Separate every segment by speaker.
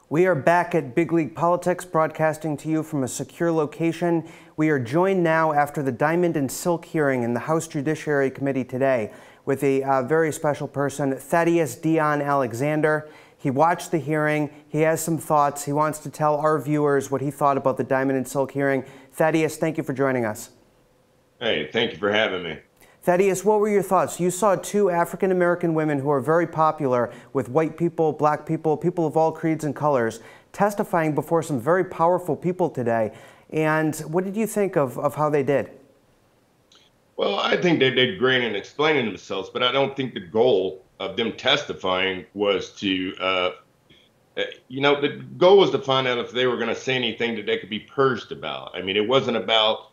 Speaker 1: We are back at Big League Politics, broadcasting to you from a secure location. We are joined now after the Diamond and Silk hearing in the House Judiciary Committee today with a very special person, Thaddeus Dion Alexander. He watched the hearing. He has some thoughts. He wants to tell our viewers what he thought about the Diamond and Silk hearing. Thaddeus, thank you for joining us.
Speaker 2: Hey, thank you for having me.
Speaker 1: Thaddeus, what were your thoughts? You saw two African-American women who are very popular with white people, black people, people of all creeds and colors, testifying before some very powerful people today. And what did you think of how they did?
Speaker 2: Well, I think they did great in explaining themselves, but I don't think the goal of them testifying was to, the goal was to find out if they were going to say anything that they could be purged about. I mean, it wasn't about,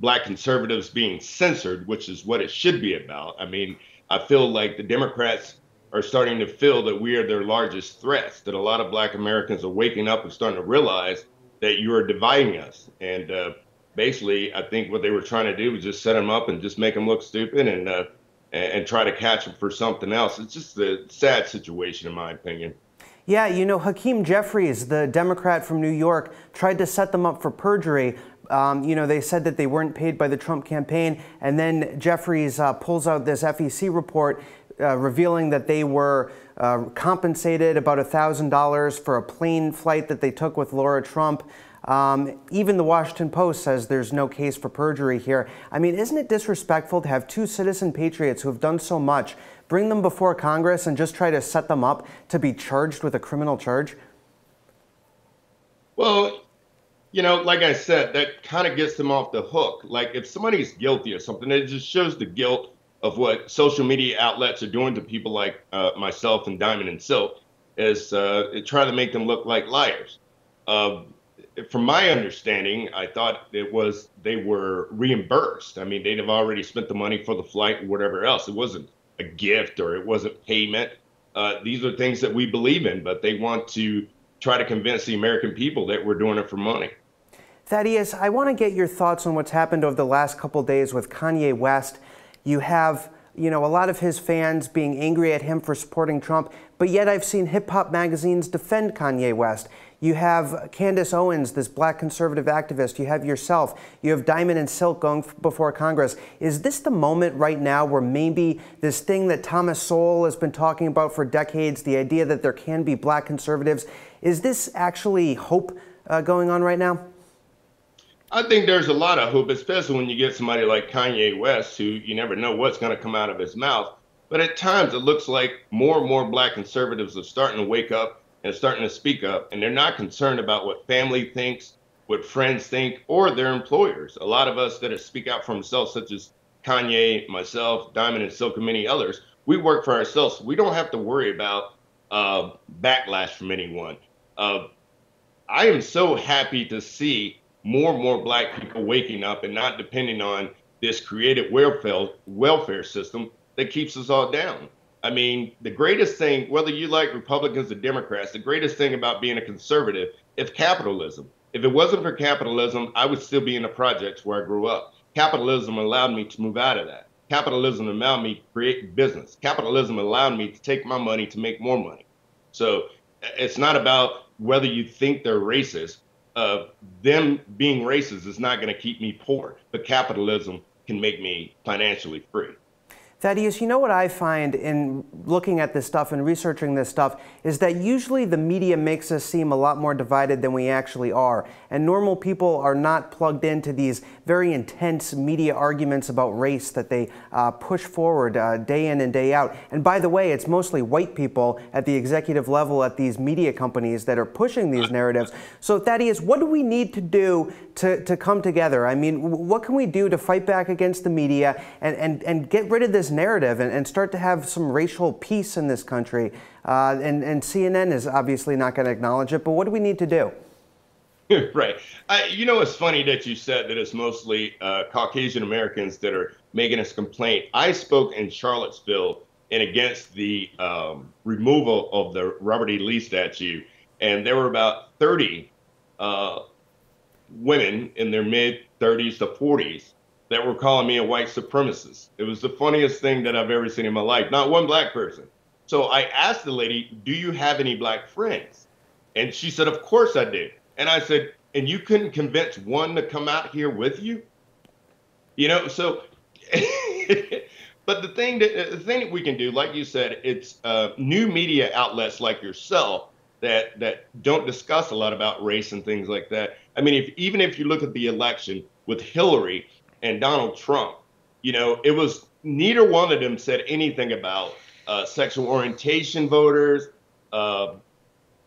Speaker 2: Black conservatives being censored, which is what it should be about. I mean, I feel like the Democrats are starting to feel that we are their largest threats, that a lot of Black Americans are waking up and starting to realize that you are dividing us. And basically, I think what they were trying to do was just set them up and just make them look stupid and try to catch them for something else. It's just a sad situation, in my opinion.
Speaker 1: Yeah, Hakeem Jeffries, the Democrat from New York, tried to set them up for perjury. They said that they weren't paid by the Trump campaign, and then Jeffries pulls out this FEC report revealing that they were compensated about $1,000 for a plane flight that they took with Laura Trump. Even the Washington Post says there's no case for perjury here. I mean, isn't it disrespectful to have two citizen patriots who have done so much, bring them before Congress and just try to set them up to be charged with a criminal charge?
Speaker 2: Well, like I said, that kind of gets them off the hook. Like if somebody's guilty of something, it just shows the guilt of what social media outlets are doing to people like myself and Diamond and Silk, is trying to make them look like liars. From my understanding, I thought they were reimbursed. I mean, they'd have already spent the money for the flight or whatever else. It wasn't a gift or it wasn't payment. These are things that we believe in, but they want to try to convince the American people that we're doing it for money.
Speaker 1: Thaddeus, I want to get your thoughts on what's happened over the last couple of days with Kanye West. You have, a lot of his fans being angry at him for supporting Trump, but yet I've seen hip-hop magazines defend Kanye West. You have Candace Owens, this Black conservative activist. You have yourself. You have Diamond and Silk going before Congress. Is this the moment right now where maybe this thing that Thomas Sowell has been talking about for decades, the idea that there can be Black conservatives, is this actually hope going on right now?
Speaker 2: I think there's a lot of hope, especially when you get somebody like Kanye West, who you never know what's going to come out of his mouth. But at times it looks like more and more Black conservatives are starting to wake up and starting to speak up, and they're not concerned about what family thinks, what friends think, or their employers. A lot of us that speak out for themselves, such as Kanye, myself, Diamond and Silk, and many others, we work for ourselves. We don't have to worry about backlash from anyone. I am so happy to see more and more Black people waking up and not depending on this created welfare system that keeps us all down. I mean, the greatest thing, whether you like Republicans or Democrats, the greatest thing about being a conservative is capitalism. If it wasn't for capitalism, I would still be in the projects where I grew up. Capitalism allowed me to move out of that. Capitalism allowed me to create business. Capitalism allowed me to take my money to make more money. So it's not about whether you think they're racist. Them being racist is not going to keep me poor, but capitalism can make me financially free.
Speaker 1: Thaddeus, what I find in looking at this stuff and researching this stuff is that usually the media makes us seem a lot more divided than we actually are. And normal people are not plugged into these very intense media arguments about race that they push forward day in and day out. And by the way, it's mostly white people at the executive level at these media companies that are pushing these narratives. So Thaddeus, what do we need to do to come together? I mean, what can we do to fight back against the media and get rid of this narrative and start to have some racial peace in this country? And CNN is obviously not going to acknowledge it, but what do we need to do?
Speaker 2: Right. It's funny that you said that it's mostly Caucasian Americans that are making this complaint. I spoke in Charlottesville and against the removal of the Robert E. Lee statue, and there were about 30 women in their mid-30s to 40s that were calling me a white supremacist. It was the funniest thing that I've ever seen in my life. Not one Black person. So I asked the lady, do you have any black friends? And she said, of course I do. And I said, and you couldn't convince one to come out here with you? So but the thing that we can do, like you said, it's new media outlets like yourself that don't discuss a lot about race and things like that. I mean, even if you look at the election with Hillary and Donald Trump, it was neither one of them said anything about sexual orientation voters, uh,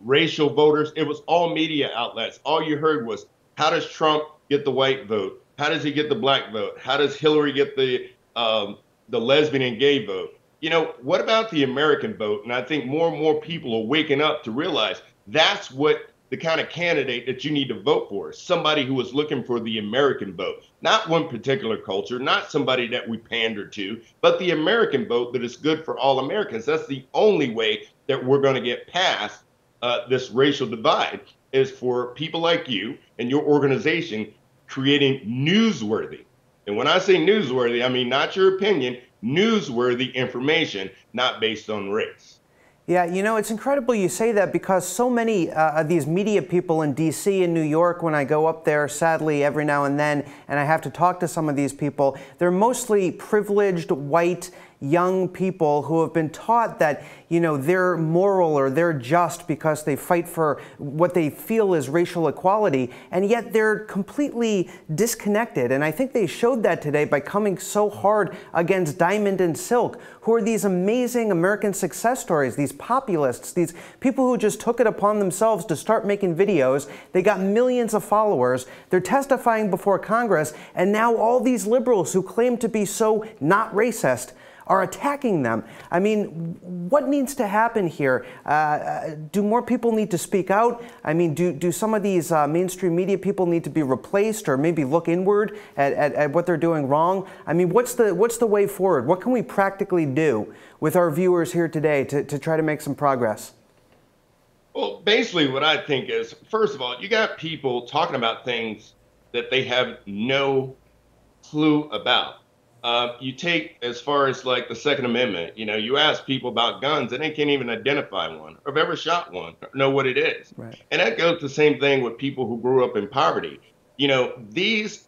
Speaker 2: racial voters. It was all media outlets. All you heard was, how does Trump get the white vote? How does he get the black vote? How does Hillary get the lesbian and gay vote? What about the American vote? And I think more and more people are waking up to realize that's what the kind of candidate that you need to vote for, somebody who is looking for the American vote, not one particular culture, not somebody that we pander to, but the American vote that is good for all Americans. That's the only way that we're going to get past this racial divide, is for people like you and your organization creating newsworthy. And when I say newsworthy, I mean not your opinion, newsworthy information, not based on race.
Speaker 1: Yeah, it's incredible you say that, because so many of these media people in D.C. and New York, when I go up there, sadly, every now and then, and I have to talk to some of these people, they're mostly privileged, white, young people who have been taught that, they're moral or they're just because they fight for what they feel is racial equality, and yet they're completely disconnected. And I think they showed that today by coming so hard against Diamond and Silk, who are these amazing American success stories, these populists, these people who just took it upon themselves to start making videos. They got millions of followers. They're testifying before Congress, and now all these liberals who claim to be so not racist are attacking them. I mean, what needs to happen here? Do more people need to speak out? I mean, do some of these mainstream media people need to be replaced, or maybe look inward at what they're doing wrong? I mean, what's the way forward? What can we practically do with our viewers here today to try to make some progress?
Speaker 2: Well, basically what I think is, first of all, you got people talking about things that they have no clue about. You take, as far as like the Second Amendment, you ask people about guns and they can't even identify one or have ever shot one or know what it is.
Speaker 1: Right.
Speaker 2: And that goes the same thing with people who grew up in poverty. These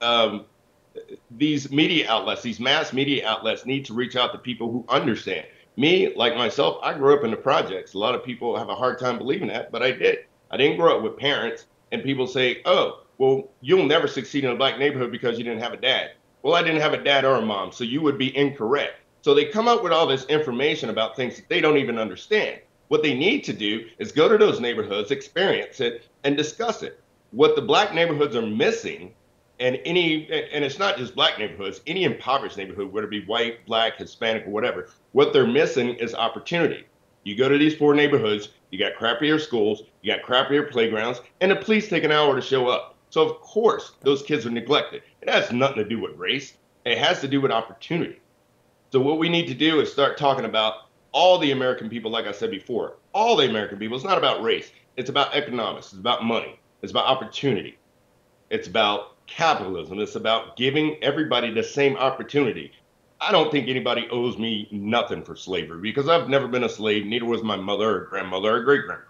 Speaker 2: media outlets, these mass media outlets, need to reach out to people who understand. Me, like myself, I grew up in the projects. A lot of people have a hard time believing that, but I did. I didn't grow up with parents, and people say, oh, well, you'll never succeed in a black neighborhood because you didn't have a dad. Well, I didn't have a dad or a mom, so you would be incorrect. So they come up with all this information about things that they don't even understand. What they need to do is go to those neighborhoods, experience it, and discuss it. What the black neighborhoods are missing, and it's not just black neighborhoods, any impoverished neighborhood, whether it be white, black, Hispanic, or whatever, what they're missing is opportunity. You go to these poor neighborhoods, you got crappier schools, you got crappier playgrounds, and the police take an hour to show up. So of course, those kids are neglected. It has nothing to do with race. It has to do with opportunity. So what we need to do is start talking about all the American people, like I said before, all the American people. It's not about race. It's about economics. It's about money. It's about opportunity. It's about capitalism. It's about giving everybody the same opportunity. I don't think anybody owes me nothing for slavery, because I've never been a slave. Neither was my mother or grandmother or great grandmother.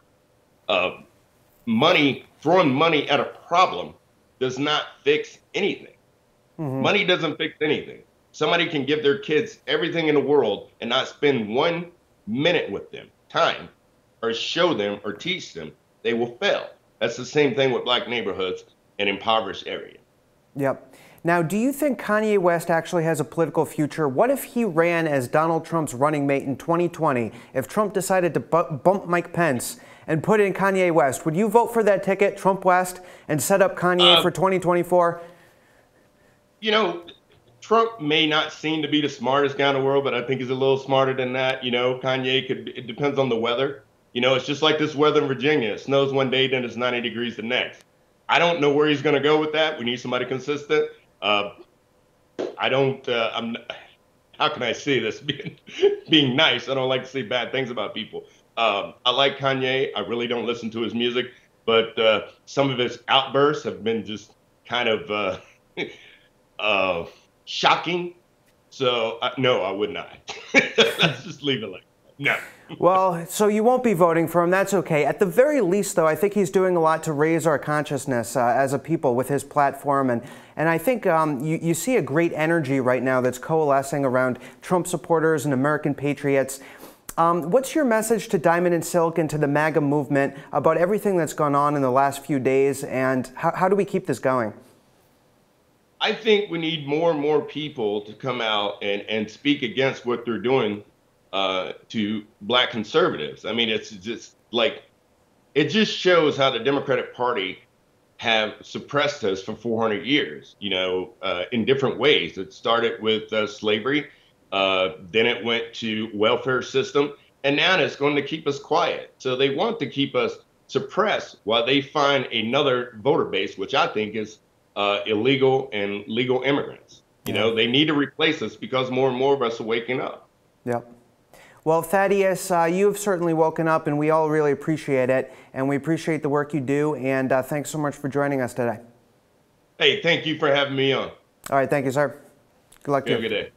Speaker 2: Throwing money at a problem does not fix anything. Mm-hmm. Money doesn't fix anything. Somebody can give their kids everything in the world and not spend 1 minute with them, time, or show them or teach them, they will fail. That's the same thing with black neighborhoods and impoverished areas.
Speaker 1: Yep. Now, do you think Kanye West actually has a political future? What if he ran as Donald Trump's running mate in 2020? If Trump decided to bump Mike Pence and put in Kanye West, would you vote for that ticket, Trump West, and set up Kanye for 2024?
Speaker 2: Trump may not seem to be the smartest guy in the world, but I think he's a little smarter than that. Kanye it depends on the weather. It's just like this weather in Virginia. It snows one day, then it's 90 degrees the next. I don't know where he's going to go with that. We need somebody consistent. How can I say this being nice? I don't like to say bad things about people. I like Kanye. I really don't listen to his music, but some of his outbursts have been just kind of shocking. So no, I would not. Let's just leave it like that. No.
Speaker 1: Well, so you won't be voting for him. That's okay. At the very least, though, I think he's doing a lot to raise our consciousness as a people with his platform. And I think you see a great energy right now that's coalescing around Trump supporters and American patriots. What's your message to Diamond and Silk and to the MAGA movement about everything that's gone on in the last few days? And how do we keep this going?
Speaker 2: I think we need more and more people to come out and speak against what they're doing to black conservatives. I mean, it's just like, it just shows how the Democratic Party have suppressed us for 400 years, you know, in different ways. It started with slavery, then it went to welfare system, and now it's going to keep us quiet. So they want to keep us suppressed while they find another voter base, which I think is illegal and legal immigrants. You know, they need to replace us because more and more of us are waking up.
Speaker 1: Yep. Well, Thaddeus, you've certainly woken up, and we all really appreciate it. And we appreciate the work you do. And thanks so much for joining us today.
Speaker 2: Hey, thank you for having me on.
Speaker 1: All right. Thank you, sir. Good luck to you.
Speaker 2: Have a good day.